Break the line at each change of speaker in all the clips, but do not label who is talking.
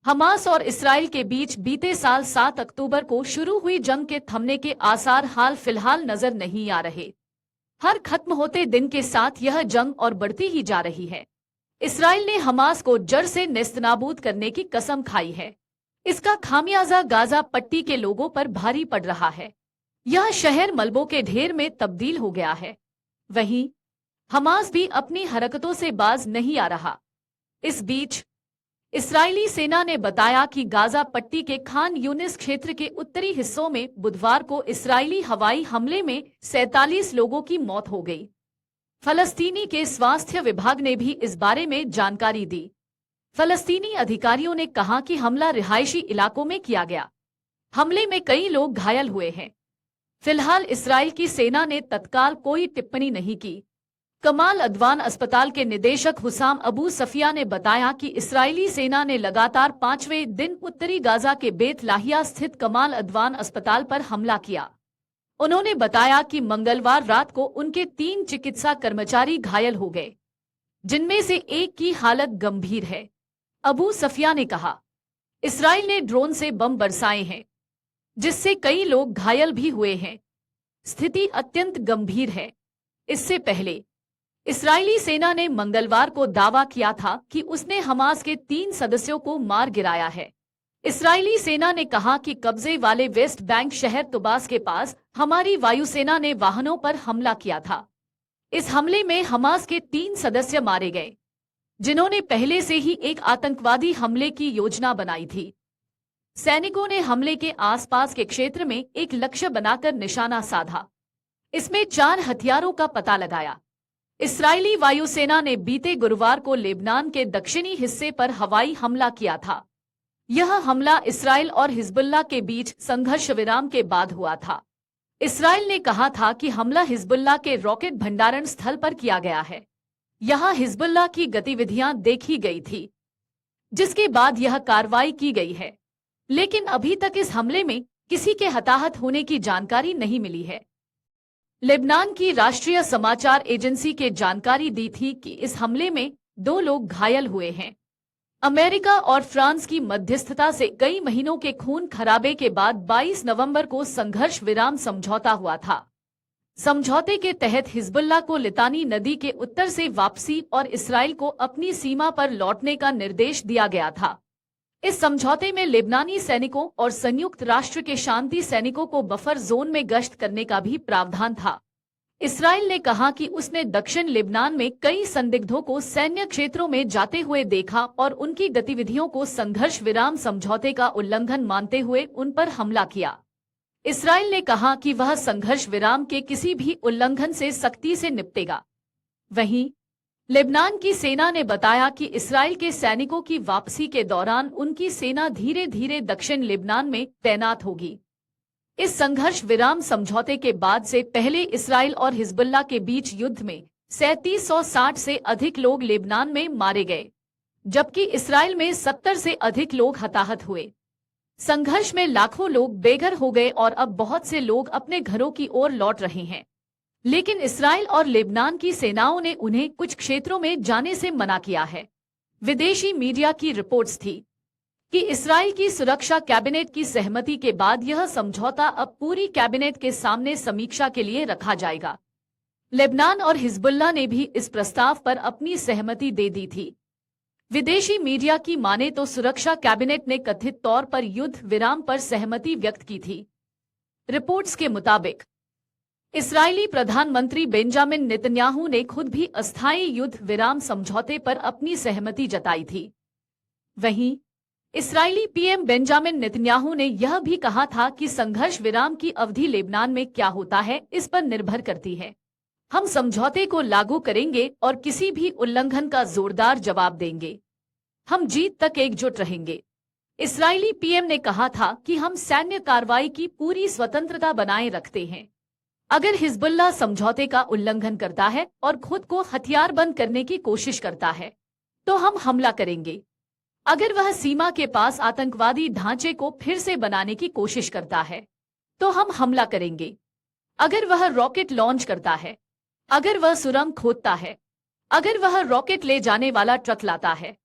Hamas और Israel के बीच बीते साल 7 अक्टूबर को शुरू हुई जंग के थमने के आसार हाल फिलहाल नजर नहीं आ रहे। हर खत्म होते दिन के साथ यह जंग और बढ़ती ही जा रही है। इसराइल ने हमास को जड़ से नेस्तनाबूद करने की कसम खाई है। इसका खामियाजा गाजा पट्टी के लोगों पर भारी पड़ रहा है। यह शहर मलबों के ढेर में तब्दील हो गया है। वहीं हमास भी अपनी हरकतों से बाज नहीं आ रहा। इस बीच इस्राएली सेना ने बताया कि गाजा पट्टी के खान यूनिस क्षेत्र के उत्तरी हिस्सों में बुधवार को इस्राएली हवाई हमले में 47 लोगों की मौत हो गई। फलस्तीनी के स्वास्थ्य विभाग ने भी इस बारे में जानकारी दी। फलस्तीनी अधिकारियों ने कहा कि हमला रिहायशी इलाकों में किया गया। हमले में कई लोग घायल हुए हैं। फिलहाल इसराइल की सेना ने तत्काल कोई टिप्पणी नहीं की। कमाल अदवान अस्पताल के निदेशक हुसाम अबू सफिया ने बताया कि इस्राएली सेना ने लगातार 5वें दिन उत्तरी गाजा के बेत लाहिया स्थित कमाल अदवान अस्पताल पर हमला किया। उन्होंने बताया कि मंगलवार रात को उनके 3 चिकित्सा कर्मचारी घायल हो गए, जिनमें से एक की हालत गंभीर है। अबू सफिया ने कहा, इसराइल ने ड्रोन से बम बरसाए हैं, जिससे कई लोग घायल भी हुए हैं। स्थिति अत्यंत गंभीर है। इससे पहले इस्राएली सेना ने मंगलवार को दावा किया था कि उसने हमास के 3 सदस्यों को मार गिराया है। इस्राएली सेना ने कहा कि कब्जे वाले वेस्ट बैंक शहर तुबास के पास हमारी वायुसेना ने वाहनों पर हमला किया था। इस हमले में हमास के 3 सदस्य मारे गए, जिन्होंने पहले से ही एक आतंकवादी हमले की योजना बनाई थी। सैनिकों ने हमले के आसपास के क्षेत्र में एक लक्ष्य बनाकर निशाना साधा। इसमें 4 हथियारों का पता लगाया। इस्राएली वायुसेना ने बीते गुरुवार को लेबनान के दक्षिणी हिस्से पर हवाई हमला किया था। यह हमला इसराइल और हिजबुल्लाह के बीच संघर्ष विराम के बाद हुआ था। इसराइल ने कहा था कि हमला हिजबुल्लाह के रॉकेट भंडारण स्थल पर किया गया है। यहां हिजबुल्लाह की गतिविधियां देखी गई थी, जिसके बाद यह कार्रवाई की गई है। लेकिन अभी तक इस हमले में किसी के हताहत होने की जानकारी नहीं मिली है। लेबनान की राष्ट्रीय समाचार एजेंसी के जानकारी दी थी कि इस हमले में 2 लोग घायल हुए हैं। अमेरिका और फ्रांस की मध्यस्थता से कई महीनों के खून खराबे के बाद 22 नवंबर को संघर्ष विराम समझौता हुआ था। समझौते के तहत हिजबुल्लाह को लितानी नदी के उत्तर से वापसी और इसराइल को अपनी सीमा पर लौटने का निर्देश दिया गया था। इस समझौते में लेबनानी सैनिकों और संयुक्त राष्ट्र के शांति सैनिकों को बफर जोन में गश्त करने का भी प्रावधान था। इसराइल ने कहा कि उसने दक्षिण लेबनान में कई संदिग्धों को सैन्य क्षेत्रों में जाते हुए देखा और उनकी गतिविधियों को संघर्ष विराम समझौते का उल्लंघन मानते हुए उन पर हमला किया। इसराइल ने कहा कि वह संघर्ष विराम के किसी भी उल्लंघन से सख्ती से निपटेगा। वहीं लेबनान की सेना ने बताया कि इसराइल के सैनिकों की वापसी के दौरान उनकी सेना धीरे धीरे दक्षिण लेबनान में तैनात होगी। इस संघर्ष विराम समझौते के बाद से पहले इसराइल और हिजबुल्लाह के बीच युद्ध में 3760 से अधिक लोग लेबनान में मारे गए, जबकि इसराइल में 70 से अधिक लोग हताहत हुए। संघर्ष में लाखों लोग बेघर हो गए और अब बहुत से लोग अपने घरों की ओर लौट रहे हैं। लेकिन इसराइल और लेबनान की सेनाओं ने उन्हें कुछ क्षेत्रों में जाने से मना किया है। विदेशी मीडिया की रिपोर्ट्स थी कि इसराइल की सुरक्षा कैबिनेट की सहमति के बाद यह समझौता अब पूरी कैबिनेट के सामने समीक्षा के लिए रखा जाएगा। लेबनान और हिजबुल्लाह ने भी इस प्रस्ताव पर अपनी सहमति दे दी थी। विदेशी मीडिया की माने तो सुरक्षा कैबिनेट ने कथित तौर पर युद्ध विराम पर सहमति व्यक्त की थी। रिपोर्ट्स के मुताबिक इस्राएली प्रधानमंत्री बेंजामिन नेतन्याहू ने खुद भी अस्थायी युद्ध विराम समझौते पर अपनी सहमति जताई थी। वहीं इस्राएली पीएम बेंजामिन नेतन्याहू ने यह भी कहा था कि संघर्ष विराम की अवधि लेबनान में क्या होता है इस पर निर्भर करती है। हम समझौते को लागू करेंगे और किसी भी उल्लंघन का जोरदार जवाब देंगे। हम जीत तक एकजुट रहेंगे। इस्राएली पीएम ने कहा था कि हम सैन्य कार्रवाई की पूरी स्वतंत्रता बनाए रखते हैं। अगर हिजबुल्लाह समझौते का उल्लंघन करता है और खुद को हथियारबंद करने की कोशिश करता है, तो हम हमला करेंगे। अगर वह सीमा के पास आतंकवादी ढांचे को फिर से बनाने की कोशिश करता है, तो हम हमला करेंगे। अगर वह रॉकेट लॉन्च करता है, अगर वह सुरंग खोदता है, अगर वह रॉकेट ले जाने वाला ट्रक लाता है,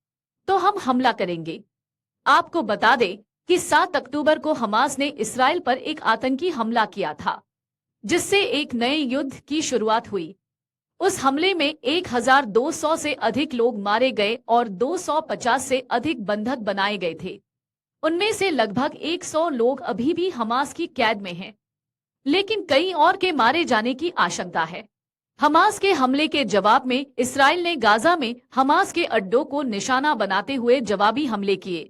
तो हम हमला करेंगे। आपको बता दें कि 7 अक्टूबर को हमास ने इसराइल पर एक आतंकी हमला किया था, जिससे एक नए युद्ध की शुरुआत हुई। उस हमले में 1200 से अधिक लोग मारे गए और 250 से अधिक बंधक बनाए गए थे। उनमें से लगभग 100 लोग अभी भी हमास की कैद में हैं, लेकिन कई और के मारे जाने की आशंका है। हमास के हमले के जवाब में इसराइल ने गाजा में हमास के अड्डों को निशाना बनाते हुए जवाबी हमले किए।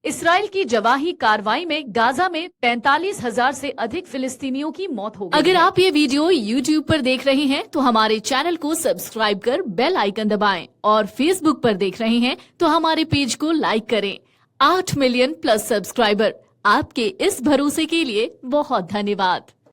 इसराइल की जवाही कार्रवाई में गाजा में 45,000 से अधिक फिलिस्तीनियों की मौत हो गई। अगर आप ये वीडियो YouTube पर देख रहे हैं तो हमारे चैनल को सब्सक्राइब कर बेल आइकन दबाएं, और Facebook पर देख रहे हैं तो हमारे पेज को लाइक करें। 8 मिलियन प्लस सब्सक्राइबर, आपके इस भरोसे के लिए बहुत धन्यवाद।